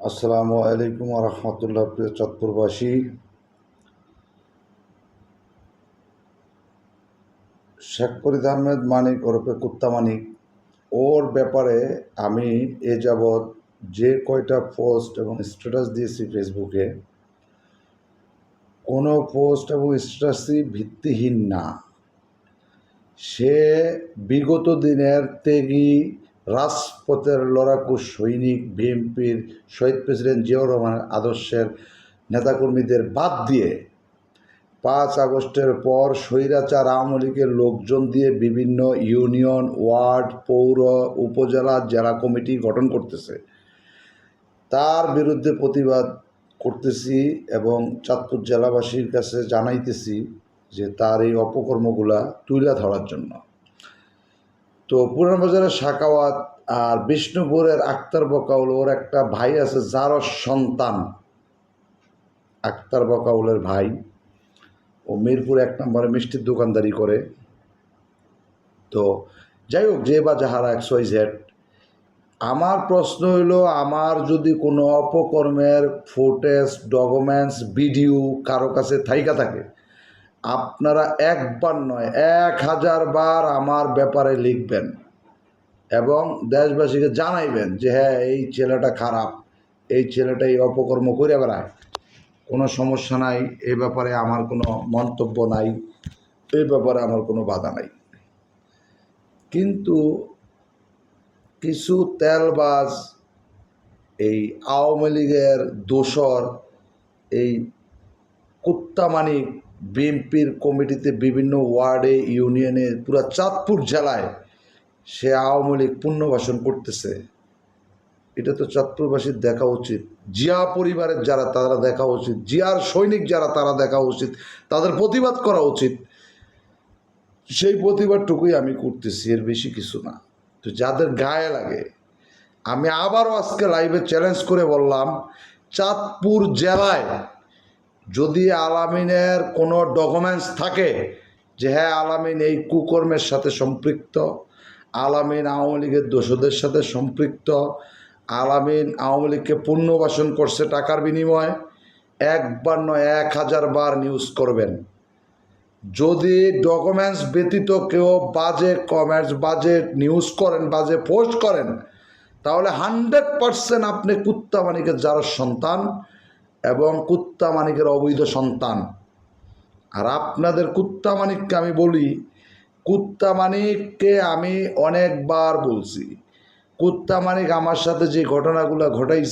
আসসালামু আলাইকুম রহমতুল্লাহ। প্রিয় চাঁদপুরবাসী, শেখ ফরিদ আহমেদ মানিক ওরফে কুত্তা মানিক, ওর ব্যাপারে আমি এ যাবৎ যে কয়টা পোস্ট এবং স্ট্যাটাস দিয়েছি ফেসবুকে, কোনো পোস্ট এবং স্ট্যাটাসই ভিত্তিহীন না। সে বিগত দিনের ত্যাগী রাজপথের লড়াকু সৈনিক, বিএনপির শহীদ প্রেসিডেন্ট জিয়াউর রহমানের আদর্শের নেতাকর্মীদের বাদ দিয়ে 5 আগস্টের পর স্বৈরাচার আওয়ামী লীগের লোকজন দিয়ে বিভিন্ন ইউনিয়ন, ওয়ার্ড, পৌর, উপজেলা, জেলা কমিটি গঠন করতেছে। তার বিরুদ্ধে প্রতিবাদ করতেছি এবং চাঁদপুর জেলাবাসীর কাছে জানাইতেছি যে তার এই অপকর্মগুলা তুলে ধরার জন্য। তো পুরান বাজারের সাকাওয়াত আর বিষ্ণুপুরের আক্তার বকাউল, ওর একটা ভাই আছে যারও সন্তান, আক্তার বকাউলের ভাই, ও মিরপুর 1 নম্বরে মিষ্টির দোকানদারি করে। তো যাই হোক, যে বা যাহারা XYZ, আমার প্রশ্ন হইল, আমার যদি কোনো অপকর্মের ফুটেজ, ডকুমেন্টস, ভিডিও কারো কাছে থাইকা থাকে, আপনারা একবার নয় 1000 বার আমার ব্যাপারে লিখবেন এবং দেশবাসীকে জানাইবেন যে হ্যাঁ, এই ছেলেটা খারাপ, এই ছেলেটা এই অপকর্ম করে বেড়ায়। কোনো সমস্যা নাই, এ ব্যাপারে আমার কোনো মন্তব্য নাই, এই ব্যাপারে আমার কোনো বাধা নাই। কিন্তু কিছু তেলবাজ, এই আওয়ামী লীগের দোসর, এই কুত্তা মানিক বিএনপির কমিটিতে বিভিন্ন ওয়ার্ডে, ইউনিয়নে, পুরা চাঁদপুর জেলায় সে আওয়ামী লীগ পুনর্বাসন করতেছে। এটা তো চাঁদপুরবাসীর দেখা উচিত, জিয়া পরিবারের যারা তারা দেখা উচিত, জিয়ার সৈনিক যারা তারা দেখা উচিত, তাদের প্রতিবাদ করা উচিত। সেই প্রতিবাদটুকুই আমি করতেছি, এর বেশি কিছু না। তো যাদের গায়ে লাগে, আমি আবারও আজকে লাইভে চ্যালেঞ্জ করে বললাম, চাঁদপুর জেলায় যদি আলামিনের কোনো ডকুমেন্টস থাকে যে হ্যাঁ আলামিন এই কুকর্মের সাথে সম্পৃক্ত, আলামিন আওয়ামী লীগের দোষদের সাথে সম্পৃক্ত, আলামিন আওয়ামী লীগকে পুনর্বাসন করছে টাকার বিনিময়ে, একবার নয় 1000 বার নিউজ করবেন। যদি ডকুমেন্টস ব্যতীত কেউ বাজে কমেন্টস, বাজে নিউজ করেন, বাজে পোস্ট করেন, তাহলে 100% আপনি কুত্তা মানিকের যার সন্তান এবং কুত্তা মানিকের অবৈধ সন্তান। আর আপনাদের কুত্তা মানিককে আমি বলি, কুত্তা মানিককে আমি অনেকবার বলছি, কুত্তা মানিক আমার সাথে যে ঘটনাগুলো ঘটাইছে